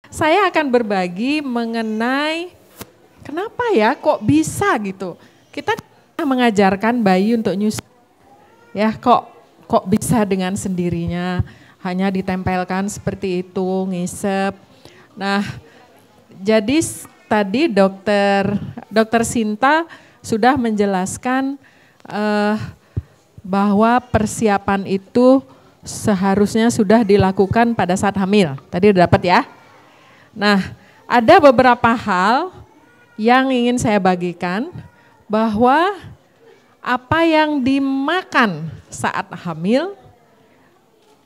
Saya akan berbagi mengenai kenapa ya kok bisa gitu. Kita mengajarkan bayi untuk nyusu. Ya kok bisa dengan sendirinya, hanya ditempelkan seperti itu, ngisep. Nah, jadi tadi dokter Sinta sudah menjelaskan bahwa persiapan itu seharusnya sudah dilakukan pada saat hamil. Tadi udah dapat ya? Nah, ada beberapa hal yang ingin saya bagikan bahwa apa yang dimakan saat hamil,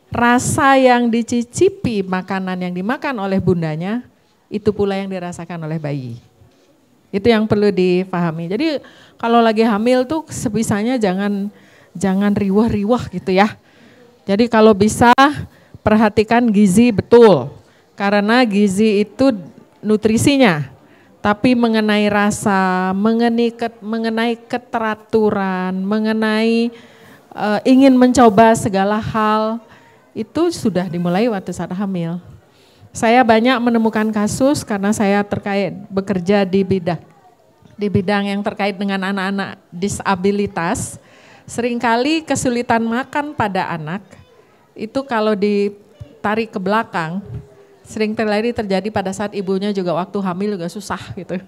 rasa yang dicicipi makanan yang dimakan oleh bundanya, itu pula yang dirasakan oleh bayi. Itu yang perlu dipahami. Jadi kalau lagi hamil tuh sebisanya jangan riwah-riwah gitu ya. Jadi kalau bisa perhatikan gizi betul. Karena gizi itu nutrisinya, tapi mengenai rasa, mengenai keteraturan, mengenai ingin mencoba segala hal, itu sudah dimulai waktu saat hamil. Saya banyak menemukan kasus karena saya bekerja di bidang yang terkait dengan anak-anak disabilitas. Seringkali kesulitan makan pada anak, itu kalau ditarik ke belakang, sering terjadi pada saat ibunya juga waktu hamil juga susah gitu.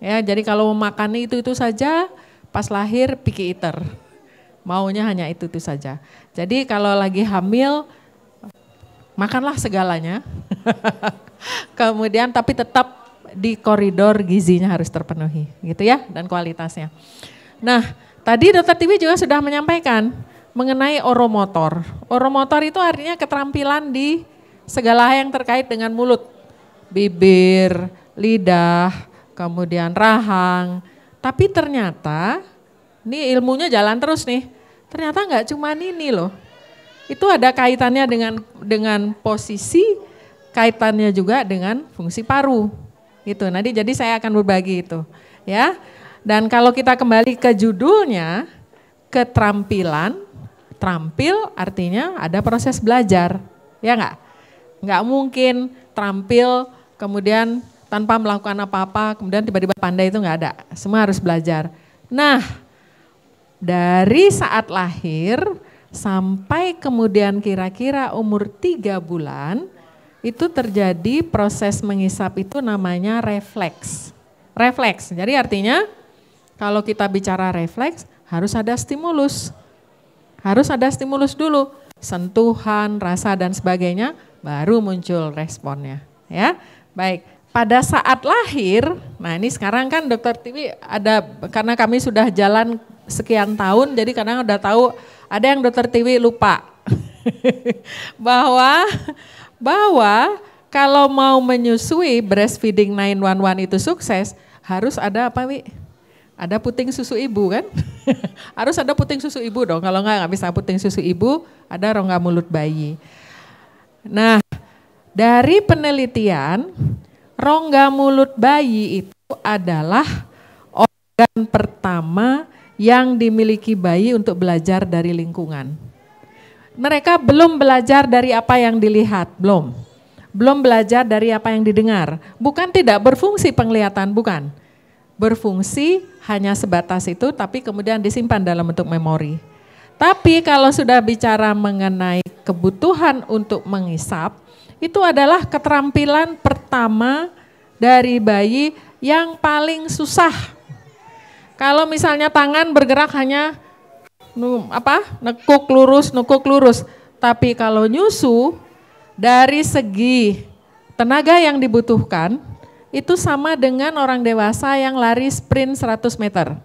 Ya, jadi kalau makan itu saja, pas lahir picky eater. Maunya hanya itu saja. Jadi kalau lagi hamil, makanlah segalanya. Kemudian tapi tetap di koridor gizinya harus terpenuhi gitu ya, dan kualitasnya. Nah, tadi Dr. Tiwi juga sudah menyampaikan mengenai oromotor. Oromotor itu artinya keterampilan di segala yang terkait dengan mulut, bibir, lidah, kemudian rahang. Tapi ternyata, ini ilmunya jalan terus nih, ternyata nggak cuma ini loh. Itu ada kaitannya dengan posisi, kaitannya juga dengan fungsi paru. Gitu. Nanti jadi saya akan berbagi itu, ya. Dan kalau kita kembali ke judulnya, keterampilan, terampil artinya ada proses belajar, ya enggak? Enggak mungkin terampil kemudian tanpa melakukan apa-apa, kemudian tiba-tiba pandai, itu enggak ada. Semua harus belajar. Nah, dari saat lahir sampai kemudian kira-kira umur 3 bulan, itu terjadi proses mengisap itu namanya refleks. Refleks, jadi artinya kalau kita bicara refleks harus ada stimulus. Harus ada stimulus dulu, sentuhan, rasa dan sebagainya, baru muncul responnya. Ya, baik. Pada saat lahir, nah ini sekarang kan Dokter Tiwi ada, karena kami sudah jalan sekian tahun, jadi kadang udah tahu ada yang Dokter Tiwi lupa bahwa kalau mau menyusui breastfeeding 911 itu sukses, harus ada apa Wi? Ada puting susu ibu kan? Harus ada puting susu ibu dong, kalau nggak bisa puting susu ibu, ada rongga mulut bayi. Nah, dari penelitian, rongga mulut bayi itu adalah organ pertama yang dimiliki bayi untuk belajar dari lingkungan. Mereka belum belajar dari apa yang dilihat, belum belajar dari apa yang didengar. Bukan tidak berfungsi penglihatan, bukan. Berfungsi hanya sebatas itu, tapi kemudian disimpan dalam bentuk memori. Tapi kalau sudah bicara mengenai kebutuhan untuk mengisap, itu adalah keterampilan pertama dari bayi yang paling susah. Kalau misalnya tangan bergerak hanya nekuk lurus, tapi kalau nyusu dari segi tenaga yang dibutuhkan, itu sama dengan orang dewasa yang lari sprint 100 meter.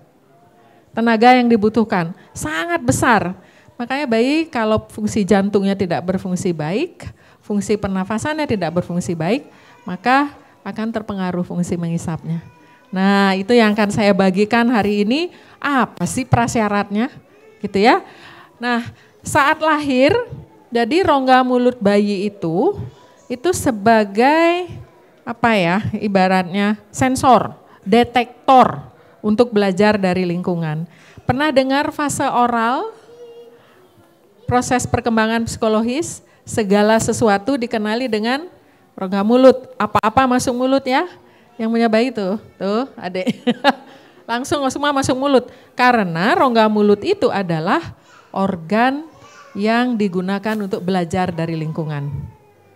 Tenaga yang dibutuhkan sangat besar. Makanya bayi kalau fungsi jantungnya tidak berfungsi baik, fungsi pernafasannya tidak berfungsi baik, maka akan terpengaruh fungsi mengisapnya. Nah, itu yang akan saya bagikan hari ini, apa sih prasyaratnya gitu ya. Nah, saat lahir, jadi rongga mulut bayi itu sebagai apa ya, ibaratnya sensor, detektor untuk belajar dari lingkungan. Pernah dengar fase oral, proses perkembangan psikologis, segala sesuatu dikenali dengan Rongga mulut, apa-apa masuk mulut ya. Yang punya bayi tuh adik. Langsung semua masuk mulut. Karena rongga mulut itu adalah organ yang digunakan untuk belajar dari lingkungan.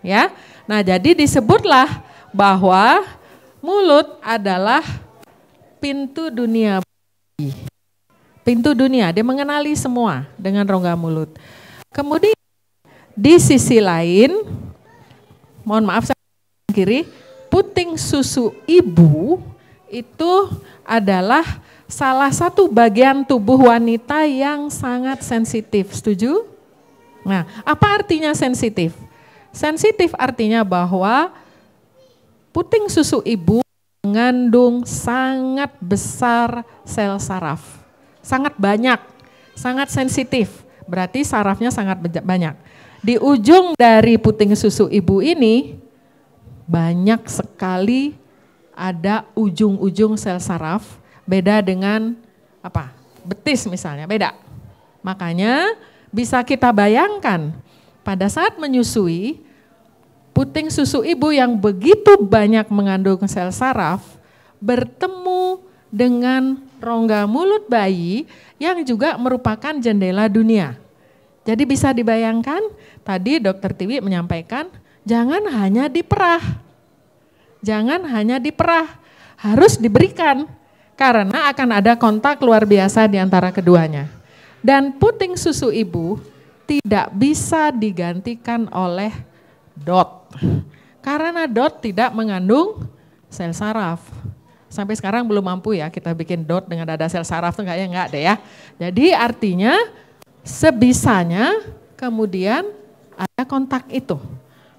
Ya. Nah, jadi disebutlah bahwa mulut adalah pintu dunia. Pintu dunia, dia mengenali semua dengan rongga mulut. Kemudian di sisi lain, mohon maaf saya kiri, puting susu ibu itu adalah salah satu bagian tubuh wanita yang sangat sensitif, setuju? Nah, apa artinya sensitif? Sensitif artinya bahwa puting susu ibu mengandung sangat besar sel saraf, sangat banyak, sangat sensitif, berarti sarafnya sangat banyak. Di ujung dari puting susu ibu ini banyak sekali ada ujung-ujung sel saraf, beda dengan apa? Betis misalnya, beda. Makanya bisa kita bayangkan pada saat menyusui, puting susu ibu yang begitu banyak mengandung sel saraf bertemu dengan rongga mulut bayi yang juga merupakan jendela dunia. Jadi bisa dibayangkan, tadi Dokter Tiwi menyampaikan, jangan hanya diperah. Jangan hanya diperah, harus diberikan. Karena akan ada kontak luar biasa di antara keduanya. Dan puting susu ibu tidak bisa digantikan oleh DOT. Karena DOT tidak mengandung sel saraf. Sampai sekarang belum mampu ya kita bikin DOT dengan ada sel saraf, tuh kayaknya enggak deh ya. Jadi artinya sebisanya kemudian ada kontak itu.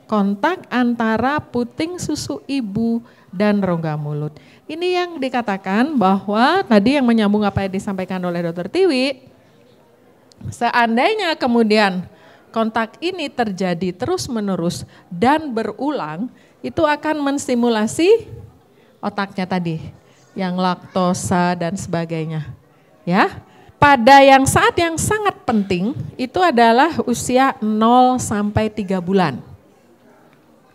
Kontak antara puting susu ibu dan rongga mulut. Ini yang dikatakan bahwa tadi yang menyambung apa yang disampaikan oleh Dr. Tiwi, seandainya kemudian kontak ini terjadi terus-menerus dan berulang, itu akan menstimulasi otaknya tadi, yang laktosa dan sebagainya. Ya. Pada yang saat yang sangat penting itu adalah usia 0 sampai 3 bulan.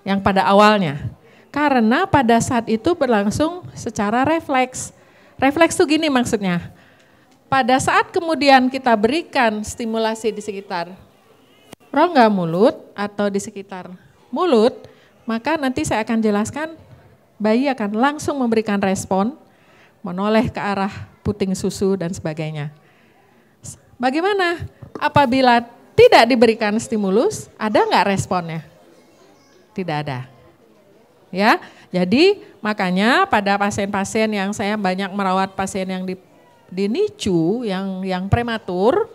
Yang pada awalnya. Karena pada saat itu berlangsung secara refleks. Refleks itu gini maksudnya. Pada saat kemudian kita berikan stimulasi di sekitar rongga mulut atau di sekitar mulut, maka nanti saya akan jelaskan bayi akan langsung memberikan respon, menoleh ke arah puting susu dan sebagainya. Bagaimana apabila tidak diberikan stimulus, ada nggak responnya? Tidak ada. Ya, jadi makanya pada pasien-pasien yang saya banyak merawat pasien yang di NICU, yang prematur,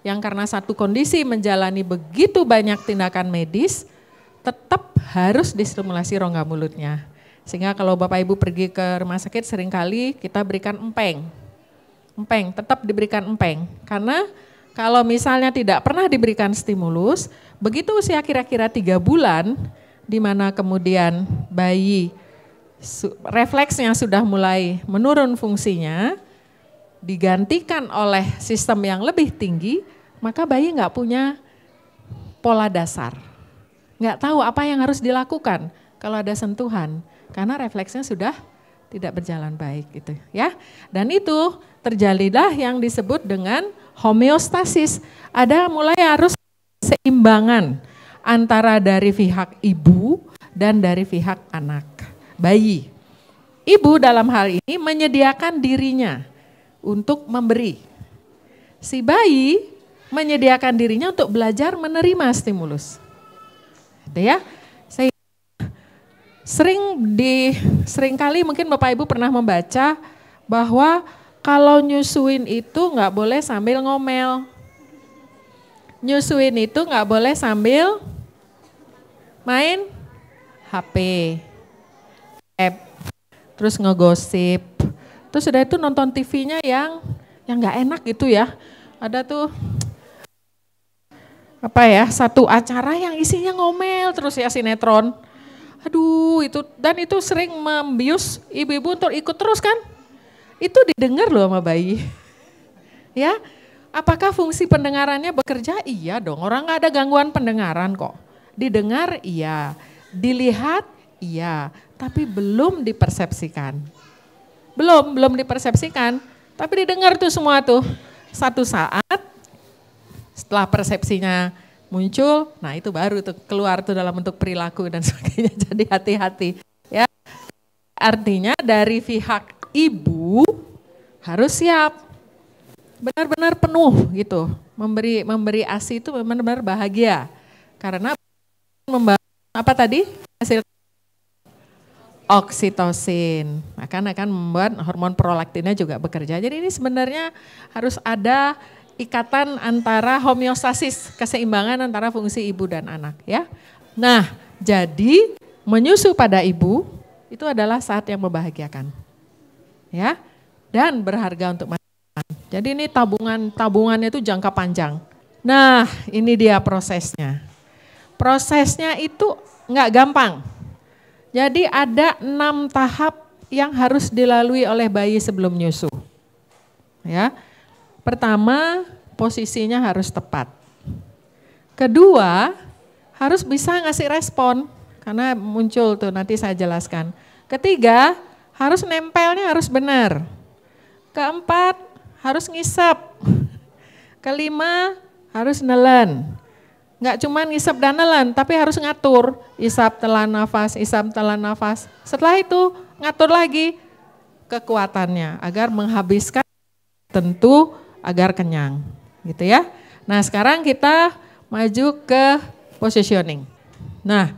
yang karena satu kondisi menjalani begitu banyak tindakan medis, tetap harus distimulasi rongga mulutnya. Sehingga kalau Bapak Ibu pergi ke rumah sakit seringkali kita berikan empeng. Empeng, tetap diberikan empeng. Karena kalau misalnya tidak pernah diberikan stimulus, begitu usia kira-kira 3 bulan, di mana kemudian bayi refleksnya sudah mulai menurun fungsinya, digantikan oleh sistem yang lebih tinggi, maka bayi nggak punya pola dasar. Nggak tahu apa yang harus dilakukan kalau ada sentuhan, karena refleksnya sudah tidak berjalan baik gitu ya. Dan itu terjadilah yang disebut dengan homeostasis. Ada mulai harus seimbangan antara dari pihak ibu dan dari pihak anak, bayi. Ibu dalam hal ini menyediakan dirinya untuk memberi. Si bayi menyediakan dirinya untuk belajar menerima stimulus. Ya, saya seringkali mungkin Bapak Ibu pernah membaca bahwa kalau nyusuin itu nggak boleh sambil ngomel. Nyusuin itu nggak boleh sambil main HP, terus ngegosip. Terus sudah itu nonton TV-nya yang nggak enak gitu ya. Ada tuh satu acara yang isinya ngomel terus ya, sinetron. Aduh, itu sering membius ibu-ibu untuk ikut terus kan. Itu didengar loh sama bayi. Ya, apakah fungsi pendengarannya bekerja? Iya dong, orang nggak ada gangguan pendengaran kok. Didengar iya, dilihat Iya, tapi belum dipersepsikan. Belum dipersepsikan, tapi didengar tuh semua tuh. Satu saat setelah persepsinya muncul, nah itu baru tuh keluar tuh dalam bentuk perilaku dan sebagainya. Jadi hati-hati ya. Artinya dari pihak ibu harus siap, benar-benar penuh gitu. Memberi ASI itu benar-benar bahagia. Karena apa tadi? Hasil oksitosin, akan membuat hormon prolaktinnya juga bekerja. Jadi ini sebenarnya harus ada ikatan antara homeostasis, keseimbangan antara fungsi ibu dan anak ya. Nah, jadi menyusu pada ibu itu adalah saat yang membahagiakan. Ya. Dan berharga untuk masa depan. Jadi ini tabungannya itu jangka panjang. Nah, ini dia prosesnya. Prosesnya itu enggak gampang. Jadi ada 6 tahap yang harus dilalui oleh bayi sebelum nyusu. Ya. Pertama, posisinya harus tepat. Kedua, harus bisa ngasih respon karena muncul tuh nanti saya jelaskan. Ketiga, harus nempelnya harus benar. Keempat, harus ngisep. Kelima, harus nelen. Enggak cuma ngisap dan nelan, tapi harus ngatur. Isap, telan nafas, isap, telan nafas. Setelah itu ngatur lagi kekuatannya agar menghabiskan tentu agar kenyang. Gitu ya. Nah sekarang kita maju ke positioning. Nah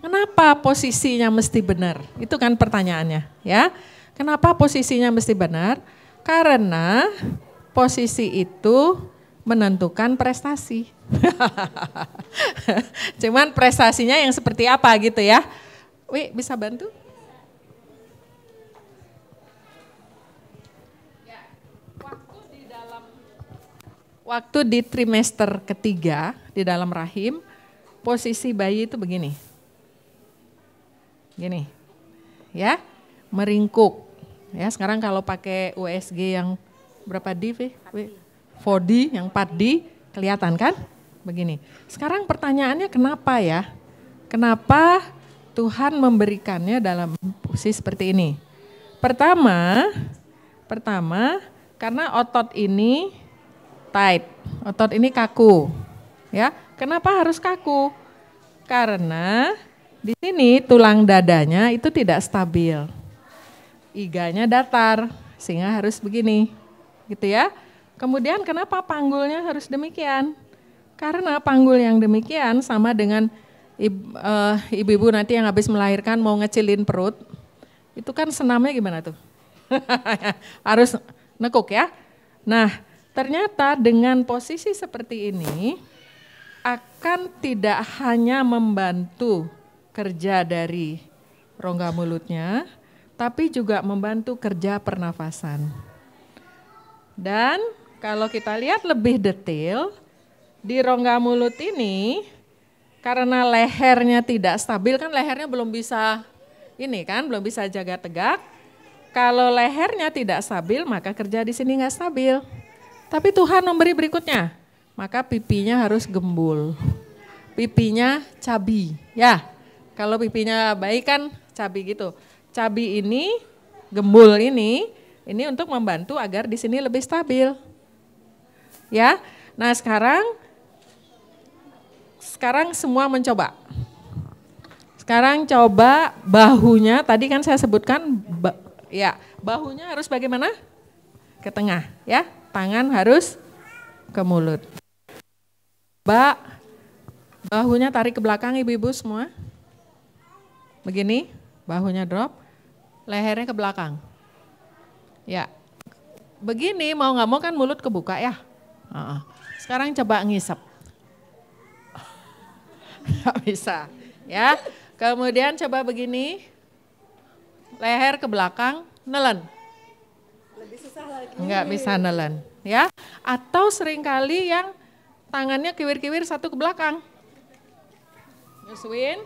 kenapa posisinya mesti benar? Itu kan pertanyaannya ya. Kenapa posisinya mesti benar? Karena posisi itu menentukan prestasi. Cuman prestasinya yang seperti apa gitu ya. Wi, bisa bantu? Ya, waktu di trimester ketiga di dalam rahim, posisi bayi itu begini. Gini. Ya, meringkuk. Ya, sekarang kalau pakai USG yang berapa D, 4D, yang 4D, kelihatan kan? Begini. Sekarang pertanyaannya kenapa ya? Kenapa Tuhan memberikannya dalam posisi seperti ini? Pertama, karena otot ini tight, otot ini kaku. Ya, kenapa harus kaku? Karena di sini tulang dadanya itu tidak stabil. Iganya datar, sehingga harus begini. Gitu ya. Kemudian kenapa panggulnya harus demikian? Karena panggul yang demikian sama dengan ibu-ibu nanti yang habis melahirkan mau ngecilin perut, itu kan senamnya gimana tuh? Harus nekuk ya. Nah ternyata dengan posisi seperti ini akan tidak hanya membantu kerja dari rongga mulutnya, tapi juga membantu kerja pernafasan. Dan kalau kita lihat lebih detail, di rongga mulut ini karena lehernya tidak stabil, kan lehernya belum bisa belum bisa jaga tegak. Kalau lehernya tidak stabil, maka kerja di sini nggak stabil. Tapi Tuhan memberi berikutnya, maka pipinya harus gembul, pipinya cabi, ya. Kalau pipinya baik kan cabi gitu. Cabi ini, gembul ini untuk membantu agar di sini lebih stabil. Ya. Nah, sekarang semua mencoba. Sekarang coba bahunya, tadi kan saya sebutkan bahunya harus bagaimana? Ke tengah, ya. Tangan harus ke mulut. Bahunya tarik ke belakang ibu-ibu semua. Begini, bahunya drop, lehernya ke belakang. Ya, begini mau nggak mau kan mulut kebuka ya. Sekarang coba ngisep. Nggak bisa, ya. Kemudian coba begini, leher ke belakang, nelen. Lebih susah lagi. Nggak bisa nelen, ya. Atau seringkali yang tangannya kiwir-kiwir satu ke belakang. Nyusuin,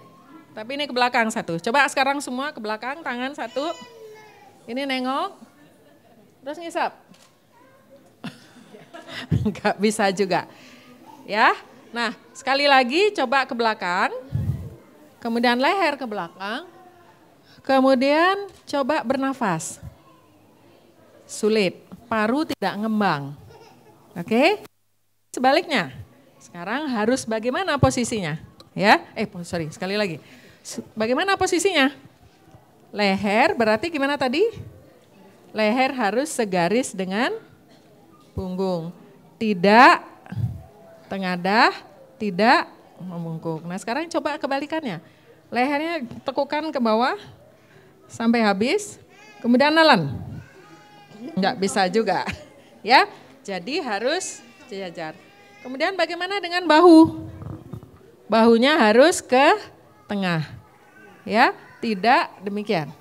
tapi ini ke belakang satu. Coba sekarang semua ke belakang, tangan satu. Ini nengok, terus ngisap. Nggak bisa juga, ya. Nah, sekali lagi coba ke belakang, kemudian leher ke belakang, Kemudian coba bernafas. Sulit, paru tidak ngembang. Oke? Sebaliknya, sekarang harus bagaimana posisinya? Ya, sekali lagi. Bagaimana posisinya? Leher berarti gimana tadi? Leher harus segaris dengan punggung. Tidak tengadah, tidak membungkuk. Nah sekarang coba kebalikannya. Lehernya tekukan ke bawah sampai habis, kemudian nelan. Enggak bisa juga, ya. Jadi harus sejajar. Kemudian bagaimana dengan bahu? Bahunya harus ke tengah, ya. Tidak demikian.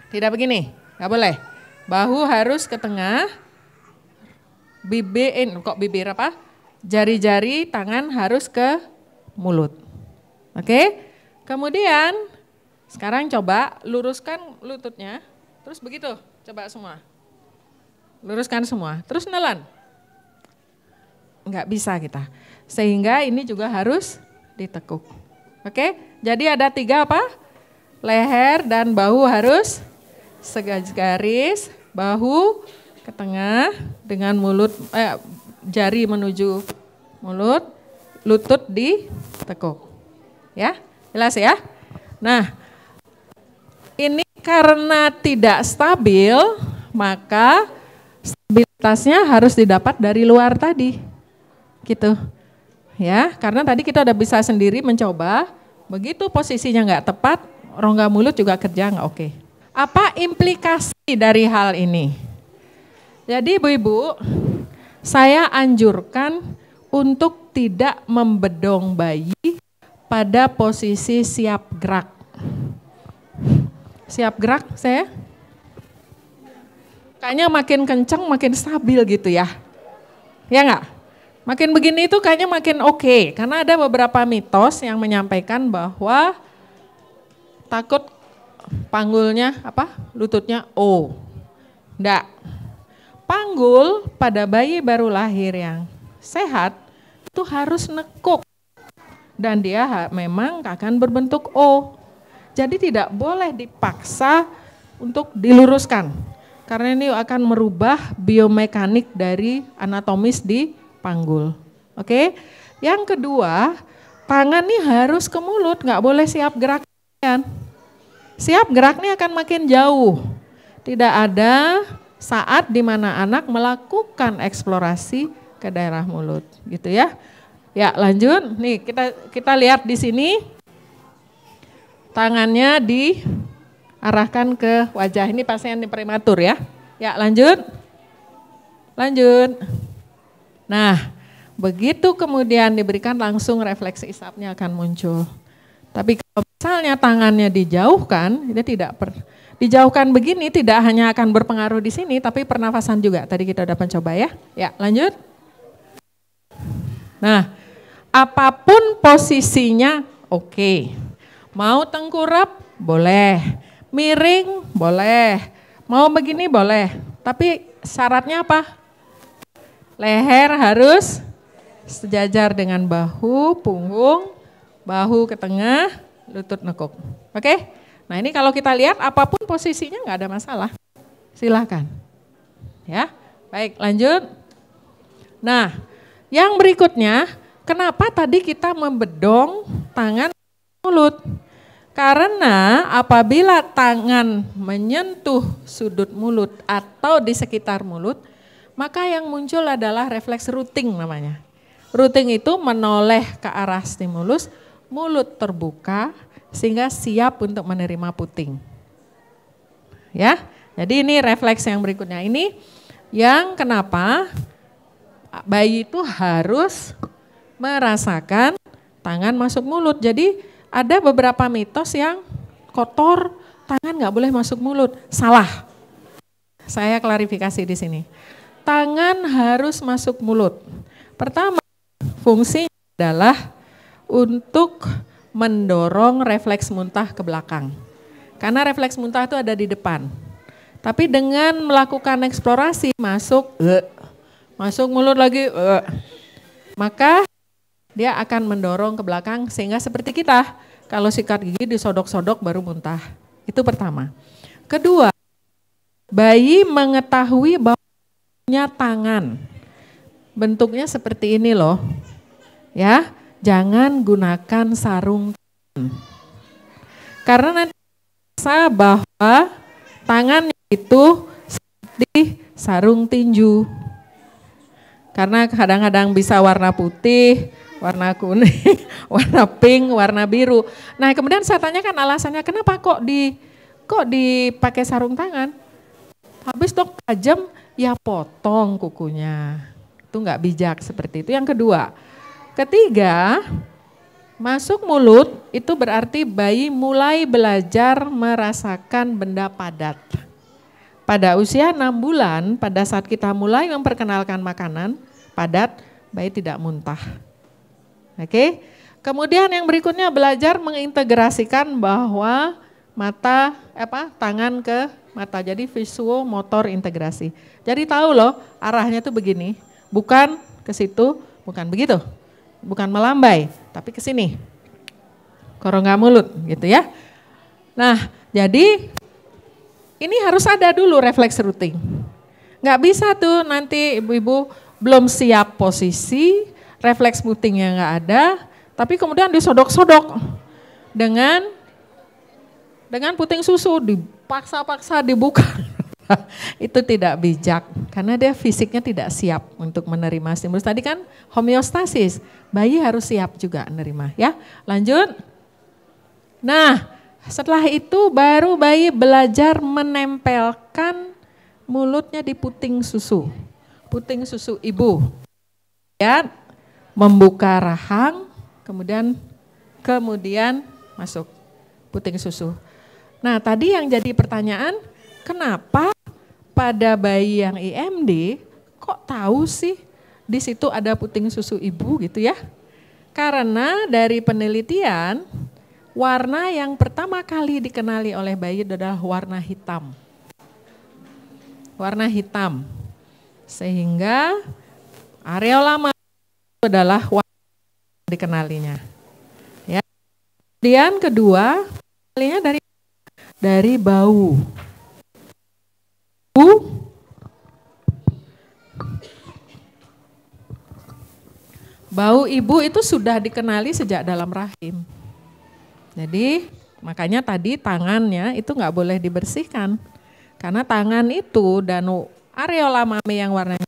Tidak begini, nggak boleh. Bahu harus ke tengah. Bibir apa? Jari-jari tangan harus ke mulut. Oke? Kemudian sekarang coba luruskan lututnya. Terus begitu, coba semua. Luruskan semua, terus nelan. Enggak bisa kita. Sehingga ini juga harus ditekuk. Oke? Jadi ada 3 apa? Leher dan bahu harus segaris, bahu ke tengah dengan mulut, jari menuju mulut, lutut ditekuk. Ya, jelas ya? Nah, ini karena tidak stabil, maka stabilitasnya harus didapat dari luar tadi. Gitu. Ya, karena tadi kita udah bisa sendiri mencoba, begitu posisinya nggak tepat, rongga mulut juga kerja nggak oke. Apa implikasi dari hal ini? Jadi ibu-ibu, saya anjurkan untuk tidak membedong bayi pada posisi siap gerak. Siap gerak saya? Kayaknya makin kenceng makin stabil gitu ya. Ya nggak? Makin begini itu kayaknya makin oke. Karena ada beberapa mitos yang menyampaikan bahwa takut panggulnya apa? Lututnya O. Enggak. Panggul pada bayi baru lahir yang sehat itu harus nekuk. Dan dia memang akan berbentuk O. Jadi tidak boleh dipaksa untuk diluruskan. Karena ini akan merubah biomekanik dari anatomis di panggul. Oke. Yang kedua, tangan nih harus ke mulut, nggak boleh siap gerak. Siap geraknya akan makin jauh. Tidak ada saat di mana anak melakukan eksplorasi ke daerah mulut, gitu ya. Ya, lanjut. Nih, kita lihat di sini. Tangannya diarahkan ke wajah. Ini pasien prematur ya. Ya, lanjut. Lanjut. Nah, begitu kemudian diberikan langsung refleks isapnya akan muncul. Tapi kalau misalnya tangannya dijauhkan, dijauhkan begini tidak hanya akan berpengaruh di sini, tapi pernafasan juga. Tadi kita udah mencoba ya. Ya, lanjut. Nah, apapun posisinya oke. Mau tengkurap boleh, miring boleh, mau begini boleh. Tapi syaratnya apa? Leher harus sejajar dengan bahu, punggung, bahu ke tengah, lutut nekuk. Oke? Nah ini kalau kita lihat apapun posisinya nggak ada masalah. Silakan. Ya, baik lanjut. Nah, yang berikutnya, kenapa tadi kita membedong tangan mulut? Karena apabila tangan menyentuh sudut mulut atau di sekitar mulut, maka yang muncul adalah refleks rooting namanya. Rooting itu menoleh ke arah stimulus, mulut terbuka sehingga siap untuk menerima puting. Ya, jadi ini refleks yang berikutnya. Ini yang kenapa bayi itu harus merasakan tangan masuk mulut. Jadi ada beberapa mitos yang kotor, tangan nggak boleh masuk mulut. Salah. Saya klarifikasi di sini. Tangan harus masuk mulut. Pertama, fungsinya adalah untuk mendorong refleks muntah ke belakang. Karena refleks muntah itu ada di depan. Tapi dengan melakukan eksplorasi masuk mulut lagi, maka dia akan mendorong ke belakang sehingga seperti kita, kalau sikat gigi disodok-sodok baru muntah. Itu pertama. Kedua, bayi mengetahui bahwa punya tangan. Bentuknya seperti ini loh. Ya, jangan gunakan sarung tangan. Karena nanti merasa bahwa tangan itu seperti sarung tinju. Karena kadang-kadang bisa warna putih, warna kuning, warna pink, warna biru. Nah, kemudian saya tanyakan alasannya kenapa kok dipakai sarung tangan? Habis dok tajam, ya potong kukunya. Itu nggak bijak seperti itu. Yang kedua. Ketiga, masuk mulut itu berarti bayi mulai belajar merasakan benda padat. Pada usia 6 bulan, pada saat kita mulai memperkenalkan makanan padat, bayi tidak muntah. Oke. Kemudian yang berikutnya belajar mengintegrasikan bahwa tangan ke mata. Jadi visual motor integrasi. Jadi tahu loh arahnya tuh begini, bukan ke situ, bukan begitu. Bukan melambai, tapi ke sini. Korongga mulut gitu ya. Nah, jadi ini harus ada dulu refleks routing. Nggak bisa tuh nanti ibu-ibu belum siap posisi, refleks routingnya nggak ada, tapi kemudian disodok-sodok dengan puting susu, dipaksa-paksa dibuka. Itu tidak bijak, karena dia fisiknya tidak siap untuk menerima stimulus. Tadi kan homeostasis, bayi harus siap juga menerima ya. Lanjut. Nah, setelah itu baru bayi belajar menempelkan mulutnya di puting susu ibu. Ya, membuka rahang, kemudian masuk puting susu. Nah, tadi yang jadi pertanyaan, kenapa pada bayi yang IMD kok tahu sih di situ ada puting susu ibu gitu ya? Karena dari penelitian warna yang pertama kali dikenali oleh bayi adalah warna hitam. Warna hitam. Sehingga areola mata itu adalah warna yang dikenalinya. Ya. Kemudian kedua, kenalinya dari bau. Bau ibu itu sudah dikenali sejak dalam rahim. Jadi makanya tadi tangannya itu nggak boleh dibersihkan. Karena tangan itu dan areola mame yang warnanya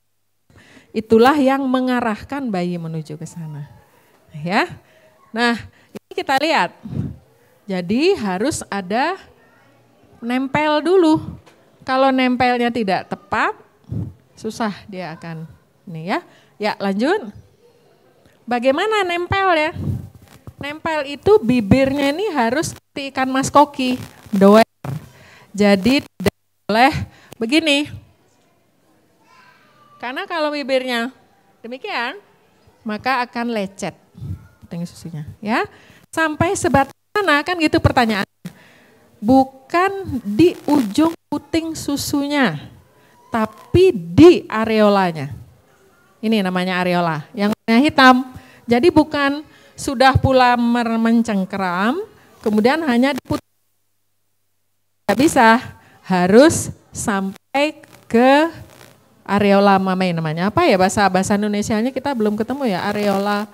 itulah yang mengarahkan bayi menuju ke sana. Ya. Nah, ini kita lihat. Jadi harus ada nempel dulu. Kalau nempelnya tidak tepat, susah dia akan ini ya. Ya, lanjut. Bagaimana nempel ya? Nempel itu bibirnya ini harus seperti ikan mas koki, doer. Jadi tidak boleh begini. Karena kalau bibirnya demikian, maka akan lecet puting susunya, ya. Sampai sebatas mana kan gitu pertanyaannya. Bukan di ujung puting susunya, tapi di areolanya. Ini namanya areola, yang warna hitam. Jadi bukan sudah pula mencengkeram, kemudian hanya diputar. Tidak bisa, harus sampai ke areola mame namanya. Apa ya bahasa Indonesianya kita belum ketemu ya, areola.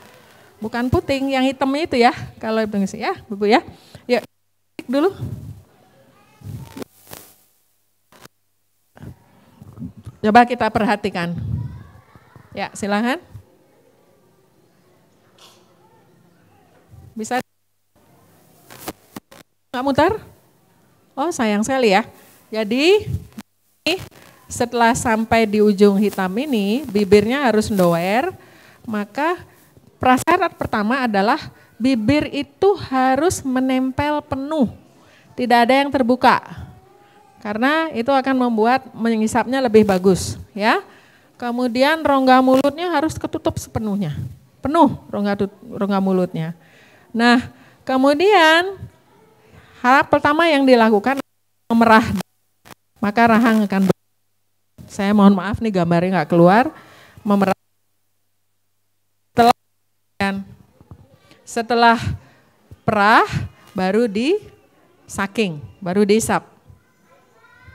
Bukan puting, yang hitamnya itu ya, kalau ya, Bu ya. Yuk, dulu. Coba kita perhatikan. Ya, silakan. Bisa nggak mutar? Oh, sayang sekali ya. Jadi setelah sampai di ujung hitam ini, bibirnya harus ndower, maka prasyarat pertama adalah bibir itu harus menempel penuh. Tidak ada yang terbuka. Karena itu akan membuat mengisapnya lebih bagus, ya. Kemudian rongga mulutnya harus ketutup sepenuhnya. Penuh rongga mulutnya. Nah, kemudian hal pertama yang dilakukan memerah. Maka rahang akan saya mohon maaf nih gambarnya nggak keluar. Memerah. Setelah perah baru sucking, baru dihisap.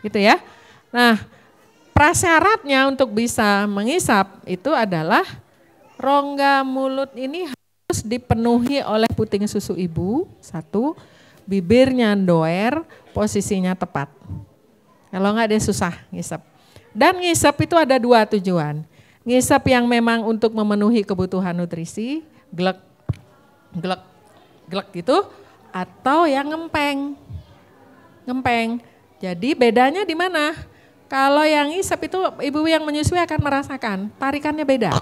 Gitu ya. Nah, prasyaratnya untuk bisa menghisap itu adalah rongga mulut ini harus dipenuhi oleh puting susu ibu, satu, bibirnya doer, posisinya tepat. Kalau enggak dia susah ngisap. Dan ngisap itu ada dua tujuan. Ngisap yang memang untuk memenuhi kebutuhan nutrisi, glek, glek, glek gitu, atau yang ngempeng. Ngempeng. Jadi bedanya di mana? Kalau yang ngisap itu ibu yang menyusui akan merasakan, tarikannya beda.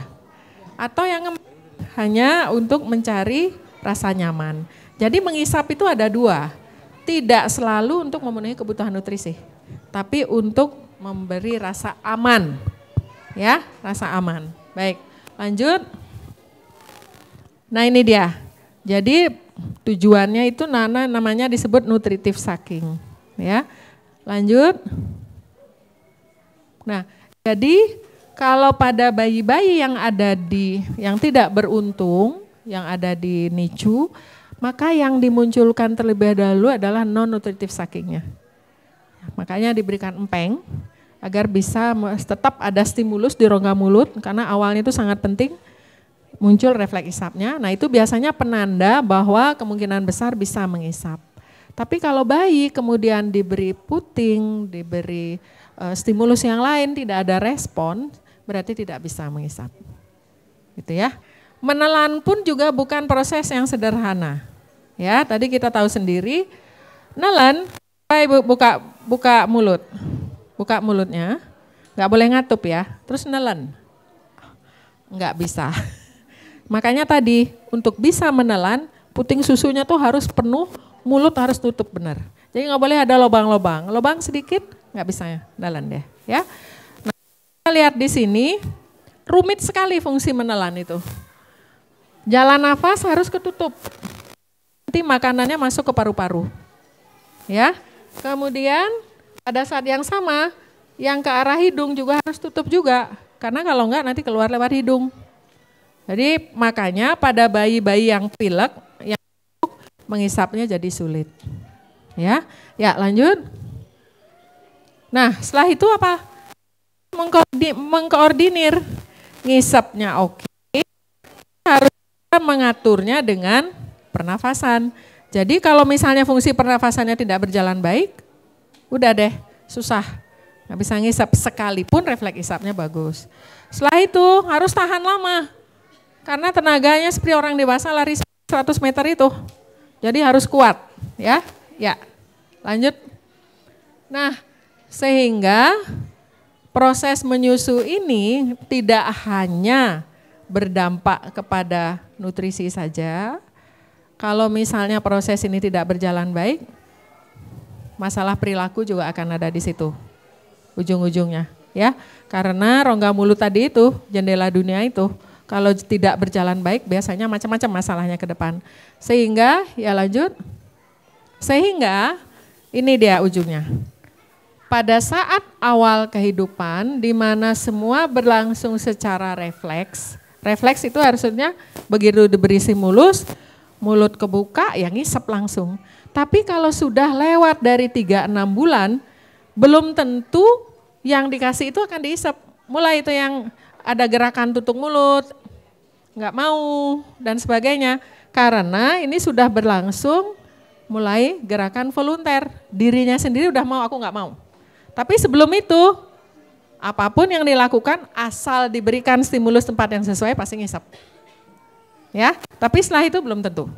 Atau yang ngempeng hanya untuk mencari rasa nyaman. Jadi mengisap itu ada dua. Tidak selalu untuk memenuhi kebutuhan nutrisi, tapi untuk memberi rasa aman. Ya, rasa aman. Baik, lanjut. Nah ini dia. Jadi tujuannya itu namanya disebut nutritive sucking. Ya, lanjut. Nah, jadi kalau pada bayi-bayi yang tidak beruntung, yang ada di NICU, maka yang dimunculkan terlebih dahulu adalah non-nutritive suckingnya. Makanya diberikan empeng, agar bisa tetap ada stimulus di rongga mulut, karena awalnya itu sangat penting muncul refleks isapnya. Nah itu biasanya penanda bahwa kemungkinan besar bisa mengisap. Tapi kalau bayi kemudian diberi puting, diberi stimulus yang lain, tidak ada respon, berarti tidak bisa mengisap. Gitu ya. Menelan pun juga bukan proses yang sederhana. Ya, tadi kita tahu sendiri, nelan, Ibu buka mulut. Buka mulutnya, nggak boleh ngatup ya, terus nelen. Nggak bisa. Makanya tadi untuk bisa menelan, puting susunya tuh harus penuh, mulut harus tutup benar. Jadi nggak boleh ada lubang-lubang. Lubang sedikit nggak bisa nelan deh. Ya. Nah, kita lihat di sini, rumit sekali fungsi menelan itu. Jalan nafas harus ketutup. Nanti makanannya masuk ke paru-paru. Ya. Kemudian pada saat yang sama, yang ke arah hidung juga harus tutup juga. Karena kalau enggak nanti keluar lewat hidung. Jadi makanya pada bayi-bayi yang pilek, yang mengisapnya jadi sulit. Ya, lanjut. Nah setelah itu apa? Mengkoordinir. Ngisapnya oke, harus mengaturnya dengan pernafasan. Jadi kalau misalnya fungsi pernafasannya tidak berjalan baik, udah deh, susah. Nggak bisa ngisap sekalipun refleks isapnya bagus. Setelah itu harus tahan lama. Karena tenaganya seperti orang dewasa lari 100 meter itu. Jadi harus kuat. Ya, lanjut. Nah, sehingga proses menyusu ini tidak hanya berdampak kepada nutrisi saja. Kalau misalnya proses ini tidak berjalan baik, masalah perilaku juga akan ada di situ ujung-ujungnya ya, karena rongga mulut tadi itu jendela dunia itu kalau tidak berjalan baik biasanya macam-macam masalahnya ke depan. Sehingga ini dia ujungnya. Pada saat awal kehidupan di mana semua berlangsung secara refleks itu harusnya begitu diberi stimulus, mulut kebuka ya ngisep langsung. Tapi kalau sudah lewat dari 3-6 bulan, belum tentu yang dikasih itu akan diisep. Mulai itu yang ada gerakan tutup mulut, nggak mau dan sebagainya. Karena ini sudah berlangsung mulai gerakan volunter. Dirinya sendiri udah mau, aku nggak mau. Tapi sebelum itu, apapun yang dilakukan asal diberikan stimulus tempat yang sesuai pasti ngisep. Ya, tapi setelah itu belum tentu.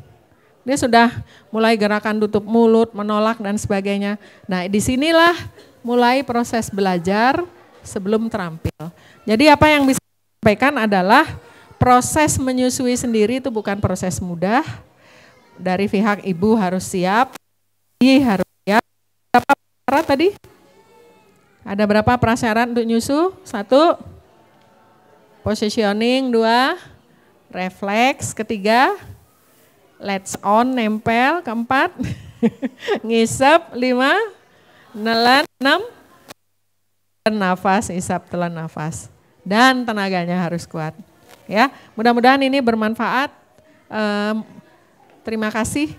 Dia sudah mulai gerakan tutup mulut, menolak dan sebagainya. Nah disinilah mulai proses belajar sebelum terampil. Jadi apa yang bisa disampaikan adalah proses menyusui sendiri itu bukan proses mudah. Dari pihak ibu harus siap, harus siap. Berapa prasyarat tadi? Ada berapa prasyarat untuk nyusu? 1, positioning. 2, refleks. 3, let's on, nempel. 4, ngisep. 5, nelan. 6, nafas, isap, telan nafas. Dan tenaganya harus kuat. Ya, mudah-mudahan ini bermanfaat. Terima kasih.